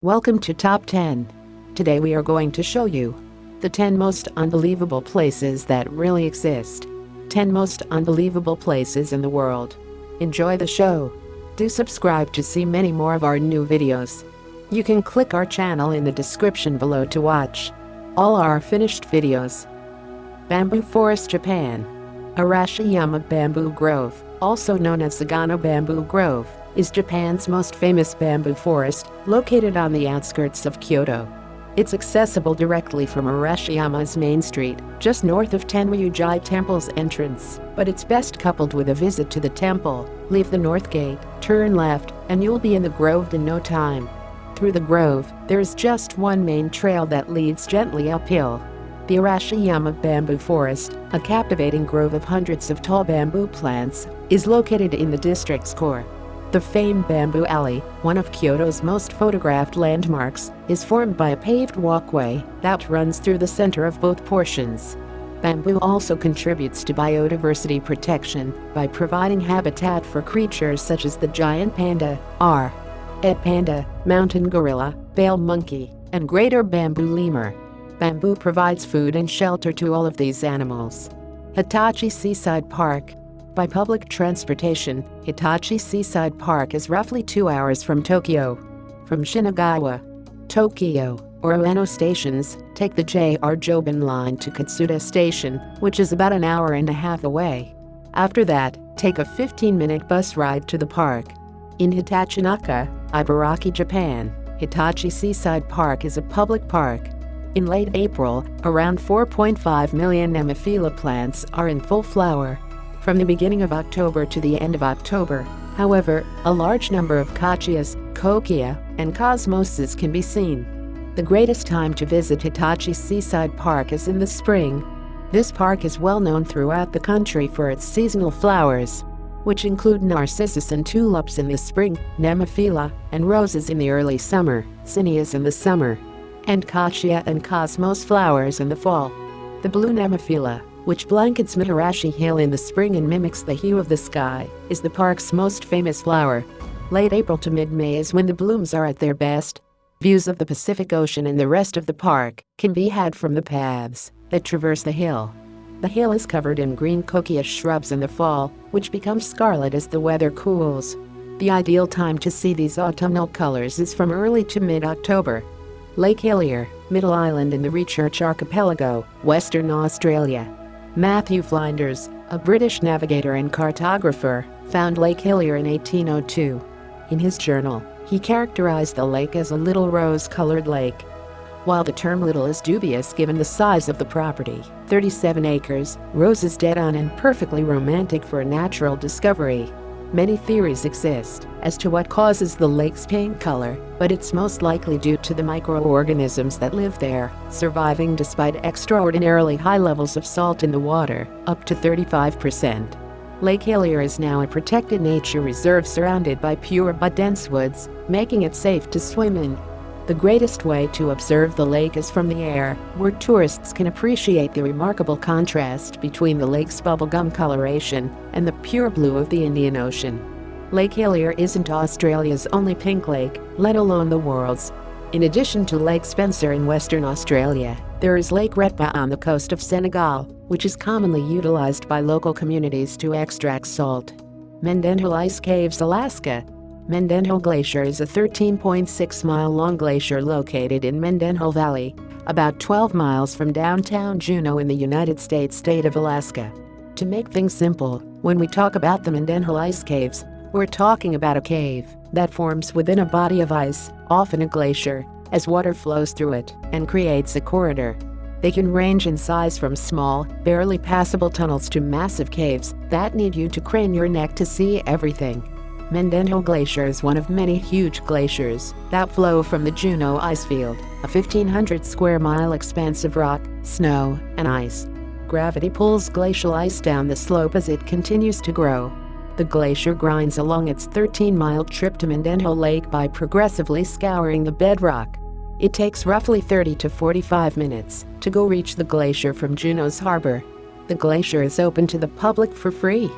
Welcome to Top 10. Today we are going to show you the 10 most unbelievable places that really exist. 10 most unbelievable places in the world. Enjoy the show. Do subscribe to see many more of our new videos. You can click our channel in the description below to watch all our finished videos. Bamboo Forest, Japan. Arashiyama Bamboo Grove, also known as Sagano Bamboo Grove, is Japan's most famous bamboo forest, located on the outskirts of Kyoto. It's accessible directly from Arashiyama's main street, just north of Tenryuji Temple's entrance, but it's best coupled with a visit to the temple. Leave the north gate, turn left, and you'll be in the grove in no time. Through the grove, there's just one main trail that leads gently uphill. The Arashiyama Bamboo Forest, a captivating grove of hundreds of tall bamboo plants, is located in the district's core. The famed Bamboo Alley, one of Kyoto's most photographed landmarks, is formed by a paved walkway that runs through the center of both portions. Bamboo also contributes to biodiversity protection by providing habitat for creatures such as the giant panda, red panda, mountain gorilla, bale monkey, and greater bamboo lemur. Bamboo provides food and shelter to all of these animals. Hitachi Seaside Park. By public transportation, Hitachi Seaside Park is roughly 2 hours from Tokyo. From Shinagawa, Tokyo, or Ueno stations, take the JR Joban line to Katsuta Station, which is about an hour and a half away. After that, take a 15-minute bus ride to the park. In Hitachinaka, Ibaraki, Japan, Hitachi Seaside Park is a public park. In late April, around 4.5 million Nemophila plants are in full flower. From the beginning of October to the end of October, however, a large number of Kachias, Kokia, and Cosmoses can be seen. The greatest time to visit Hitachi Seaside Park is in the spring. This park is well known throughout the country for its seasonal flowers, which include narcissus and tulips in the spring, Nemophila and roses in the early summer, zinnias in the summer, and Kachia and Cosmos flowers in the fall. The blue Nemophila, which blankets Mitarashi Hill in the spring and mimics the hue of the sky, is the park's most famous flower. Late April to mid-May is when the blooms are at their best. Views of the Pacific Ocean and the rest of the park can be had from the paths that traverse the hill. The hill is covered in green kokia shrubs in the fall, which become scarlet as the weather cools. The ideal time to see these autumnal colors is from early to mid-October. Lake Hillier, Middle Island in the Recharge Archipelago, Western Australia. Matthew Flinders, a British navigator and cartographer, found Lake Hillier in 1802. In his journal, he characterized the lake as a little rose-colored lake. While the term little is dubious given the size of the property, 37 acres, Rose is dead-on and perfectly romantic for a natural discovery. Many theories exist as to what causes the lake's pink color, but it's most likely due to the microorganisms that live there, surviving despite extraordinarily high levels of salt in the water, up to 35%. Lake Hillier is now a protected nature reserve surrounded by pure but dense woods, making it safe to swim in. The greatest way to observe the lake is from the air, where tourists can appreciate the remarkable contrast between the lake's bubblegum coloration and the pure blue of the Indian Ocean. Lake Hillier isn't Australia's only pink lake, let alone the world's. In addition to Lake Spencer in Western Australia, there is Lake Retba on the coast of Senegal, which is commonly utilized by local communities to extract salt. Mendenhall Ice Caves, Alaska. Mendenhall Glacier is a 13.6-mile-long glacier located in Mendenhall Valley, about 12 miles from downtown Juneau in the United States state of Alaska. To make things simple, when we talk about the Mendenhall Ice Caves, we're talking about a cave that forms within a body of ice, often a glacier, as water flows through it and creates a corridor. They can range in size from small, barely passable tunnels to massive caves that need you to crane your neck to see everything. Mendenhall Glacier is one of many huge glaciers that flow from the Juneau Icefield, a 1,500 square mile expanse of rock, snow, and ice. Gravity pulls glacial ice down the slope as it continues to grow. The glacier grinds along its 13-mile trip to Mendenhall Lake by progressively scouring the bedrock. It takes roughly 30 to 45 minutes to go reach the glacier from Juneau's harbor. The glacier is open to the public for free.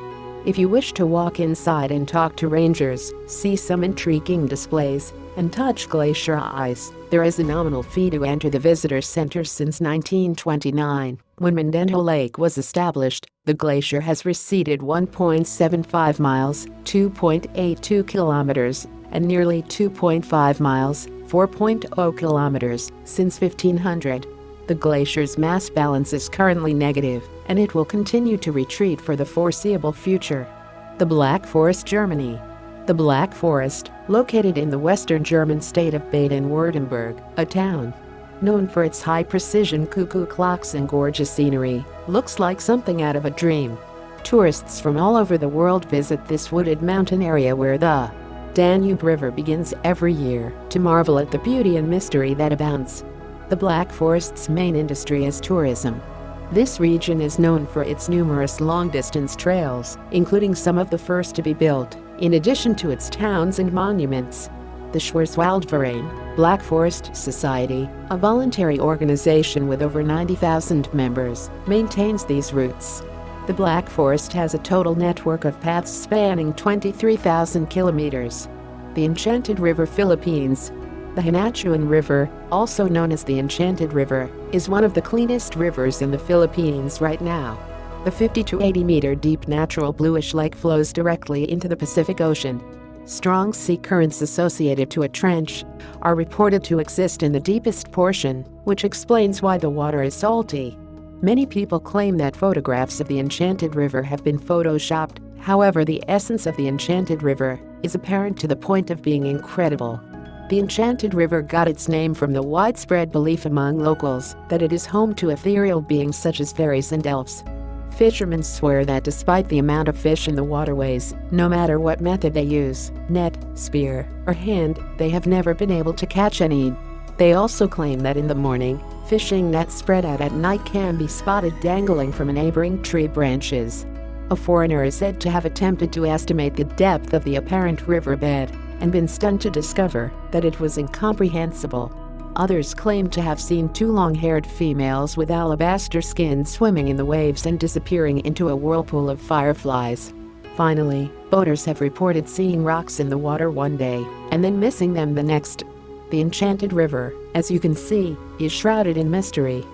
If you wish to walk inside and talk to rangers, see some intriguing displays, and touch glacier ice, there is a nominal fee to enter the visitor center. Since 1929, when Mendenhall Lake was established, the glacier has receded 1.75 miles, 2.82 kilometers, and nearly 2.5 miles, 4.0 kilometers, since 1500. The glacier's mass balance is currently negative, and it will continue to retreat for the foreseeable future. The Black Forest, Germany. The Black Forest, located in the western German state of Baden-Württemberg, a town known for its high-precision cuckoo clocks and gorgeous scenery, looks like something out of a dream. Tourists from all over the world visit this wooded mountain area where the Danube River begins every year to marvel at the beauty and mystery that abounds. The Black Forest's main industry is tourism. This region is known for its numerous long-distance trails, including some of the first to be built, in addition to its towns and monuments. The Schwarzwaldverein, Black Forest Society, a voluntary organization with over 90,000 members, maintains these routes. The Black Forest has a total network of paths spanning 23,000 kilometers. The Enchanted River, Philippines. The Hinachuan River, also known as the Enchanted River, is one of the cleanest rivers in the Philippines right now. The 50 to 80 meter deep natural bluish lake flows directly into the Pacific Ocean. Strong sea currents associated to a trench are reported to exist in the deepest portion, which explains why the water is salty. Many people claim that photographs of the Enchanted River have been photoshopped. However, the essence of the Enchanted River is apparent to the point of being incredible. The Enchanted River got its name from the widespread belief among locals that it is home to ethereal beings such as fairies and elves. Fishermen swear that despite the amount of fish in the waterways, no matter what method they use, net, spear, or hand, they have never been able to catch any. They also claim that in the morning, fishing nets spread out at night can be spotted dangling from neighboring tree branches. A foreigner is said to have attempted to estimate the depth of the apparent riverbed and been stunned to discover that it was incomprehensible. Others claim to have seen two long-haired females with alabaster skin swimming in the waves and disappearing into a whirlpool of fireflies. Finally, boaters have reported seeing rocks in the water one day and then missing them the next. The Enchanted River, as you can see, is shrouded in mystery.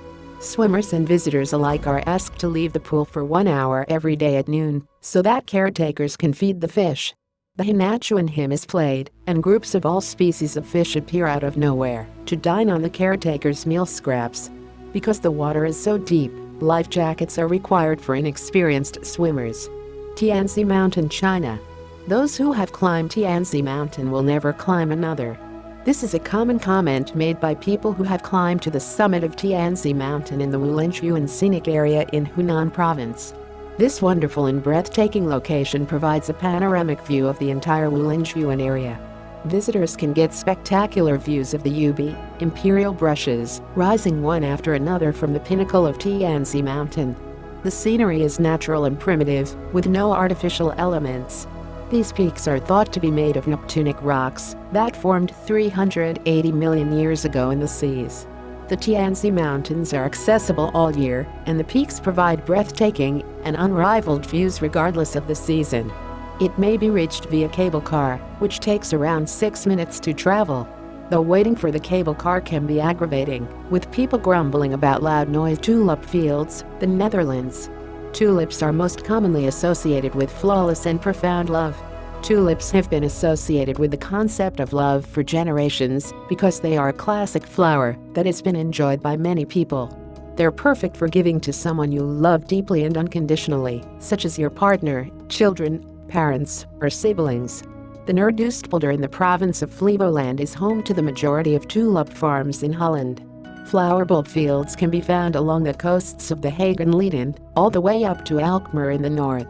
Swimmers and visitors alike are asked to leave the pool for 1 hour every day at noon so that caretakers can feed the fish. The Hinachuan hymn is played, and groups of all species of fish appear out of nowhere to dine on the caretakers' meal scraps. Because the water is so deep, life jackets are required for inexperienced swimmers. Tianzi Mountain, China. Those who have climbed Tianzi Mountain will never climb another. This is a common comment made by people who have climbed to the summit of Tianzi Mountain in the Wulingshuan scenic area in Hunan province. This wonderful and breathtaking location provides a panoramic view of the entire Wulingshuan area. Visitors can get spectacular views of the Ubi, imperial brushes, rising one after another from the pinnacle of Tianzi Mountain. The scenery is natural and primitive, with no artificial elements. These peaks are thought to be made of neptunic rocks that formed 380 million years ago in the seas. The Tianzi Mountains are accessible all year, and the peaks provide breathtaking and unrivaled views regardless of the season. It may be reached via cable car, which takes around 6 minutes to travel. Though waiting for the cable car can be aggravating, with people grumbling about loud noise. Tulip fields, the Netherlands. Tulips are most commonly associated with flawless and profound love. Tulips have been associated with the concept of love for generations because they are a classic flower that has been enjoyed by many people. They're perfect for giving to someone you love deeply and unconditionally, such as your partner, children, parents, or siblings. The Noordoostpolder in the province of Flevoland is home to the majority of tulip farms in Holland. Flower bulb fields can be found along the coasts of The Hague and Leiden, all the way up to Alkmaar in the north.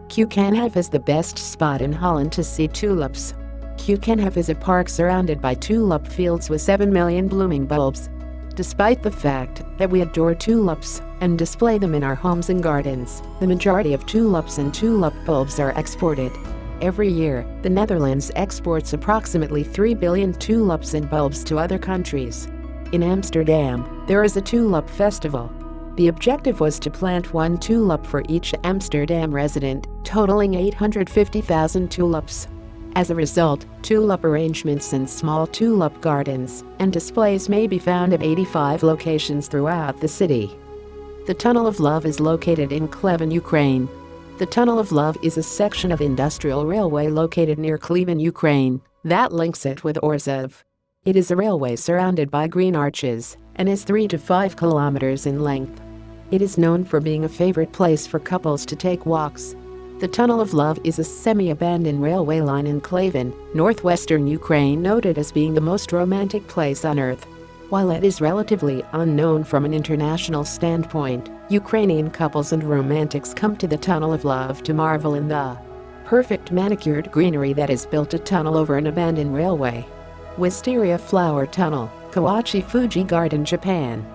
Keukenhof is the best spot in Holland to see tulips. Keukenhof is a park surrounded by tulip fields with 7 million blooming bulbs. Despite the fact that we adore tulips and display them in our homes and gardens, the majority of tulips and tulip bulbs are exported. Every year, the Netherlands exports approximately 3 billion tulips and bulbs to other countries. In Amsterdam, there is a tulip festival. The objective was to plant one tulip for each Amsterdam resident, totaling 850,000 tulips. As a result, tulip arrangements and small tulip gardens and displays may be found at 85 locations throughout the city. The Tunnel of Love is located in Kleven, Ukraine. The Tunnel of Love is a section of industrial railway located near Kleven, Ukraine, that links it with ABUSIVE. It is a railway surrounded by green arches and is 3 to 5 kilometers in length. It is known for being a favorite place for couples to take walks. The Tunnel of Love is a semi-abandoned railway line in Kleven, northwestern Ukraine, noted as being the most romantic place on earth. While it is relatively unknown from an international standpoint, Ukrainian couples and romantics come to the Tunnel of Love to marvel in the perfect manicured greenery that is built a tunnel over an abandoned railway. Wisteria Flower Tunnel, Kawachi Fuji Garden, Japan.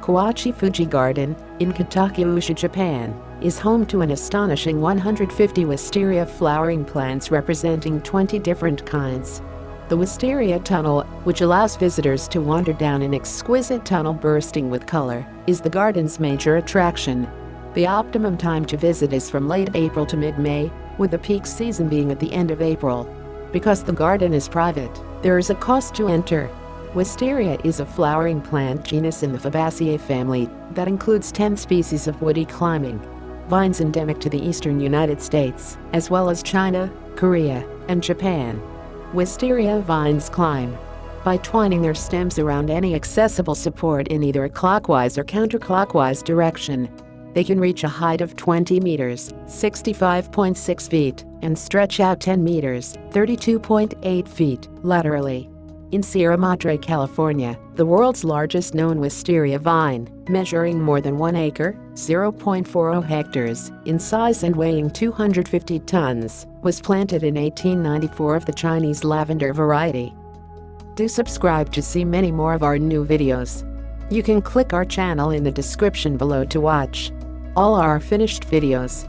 Kawachi Fuji Garden, in Hitachi, Japan, is home to an astonishing 150 wisteria flowering plants representing 20 different kinds. The Wisteria Tunnel, which allows visitors to wander down an exquisite tunnel bursting with color, is the garden's major attraction. The optimum time to visit is from late April to mid-May, with the peak season being at the end of April. Because the garden is private, there is a cost to enter. Wisteria is a flowering plant genus in the Fabaceae family that includes 10 species of woody climbing vines endemic to the eastern United States, as well as China, Korea, and Japan. Wisteria vines climb by twining their stems around any accessible support in either a clockwise or counterclockwise direction. They can reach a height of 20 meters, 65.6 feet, and stretch out 10 meters, 32.8 feet, laterally. In Sierra Madre, California, the world's largest known wisteria vine, measuring more than 1 acre, 0.40 hectares, in size and weighing 250 tons, was planted in 1894 of the Chinese lavender variety. Do subscribe to see many more of our new videos. You can click our channel in the description below to watch all our finished videos.